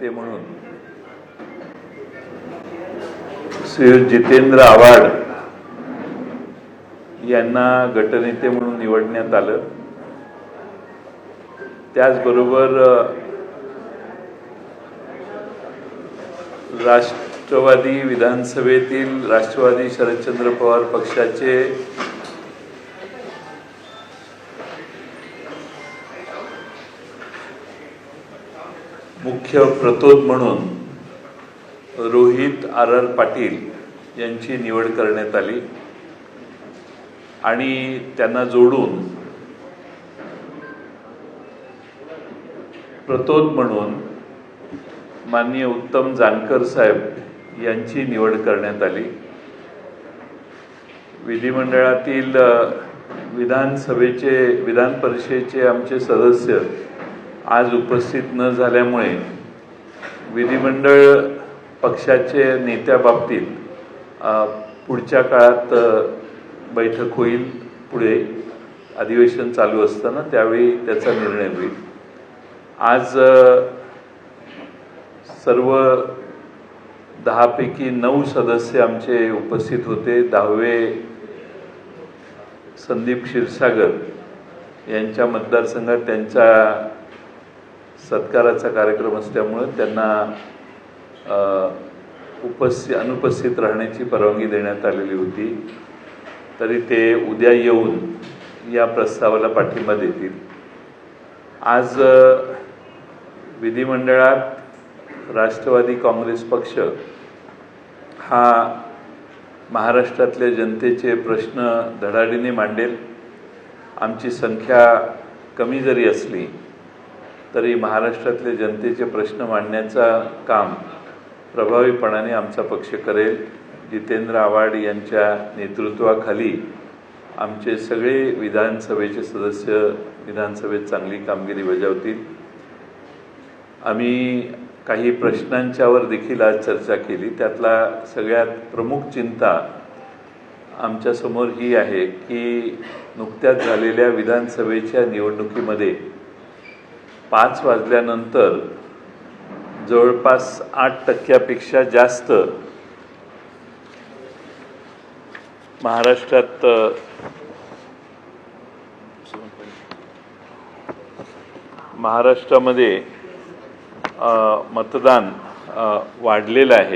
गटनेते म्हणून श्री जितेंद्र आव्हाड यांना गटनेते म्हणून निवडण्यात आलं। त्याचबरोबर राष्ट्रवादी विधानसभेतील राष्ट्रवादी शरदचंद्र पवार पक्षाचे मुख्य प्रतोद म्हणून रोहित आर पाटील यांची निवड करण्यात आली आणि त्यांना जोडून प्रतोद म्हणून माननीय उत्तम जानकर साहेब यांची निवड करण्यात आली। विधिमंडळातील विधान परिषदेचे आमचे सदस्य आज उपस्थित न झाल्यामुळे विधिमंडळ पक्षाचे नेत्याबाबतीत पुढच्या काळात बैठक होईल। पुढे अधिवेशन चालू असताना त्यावेळी त्याचा निर्णय होईल। आज सर्व 10 पैकी 9 सदस्य आमचे उपस्थित होते। 10वे संदीप क्षीरसागर यांच्या मतदारसंघात त्यांचा सत्काराचा कार्यक्रम असल्यामुळे त्यांना अनुपस्थित राहण्याची परवानगी देण्यात आलेली होती, तरी ते उद्या येऊन या प्रस्तावाला पाठिंबा देतील। आज विधिमंडळात राष्ट्रवादी काँग्रेस पक्ष हा महाराष्ट्रातल्या जनतेचे प्रश्न धडाडीने मांडेल। आमची संख्या कमी जरी असली तरी महाराष्ट्रातले जनतेचे प्रश्न मांडण्याचा काम प्रभावीपणाने आमचा पक्ष करेल। जितेंद्र आव्हाड यांच्या नेतृत्वाखाली आमचे सगळे विधानसभेचे सदस्य विधानसभेत चांगली कामगिरी बजावतील। आम्ही काही प्रश्नांच्यावर देखील आज चर्चा केली। त्यातला सगळ्यात प्रमुख चिंता आमच्यासमोर ही आहे की नुकत्याच झालेल्या विधानसभेच्या निवडणुकीमध्ये 5 वाजल्यानंतर जवळपास 8% जास्त महाराष्ट्रामध्ये मतदान वाढलेलं आहे।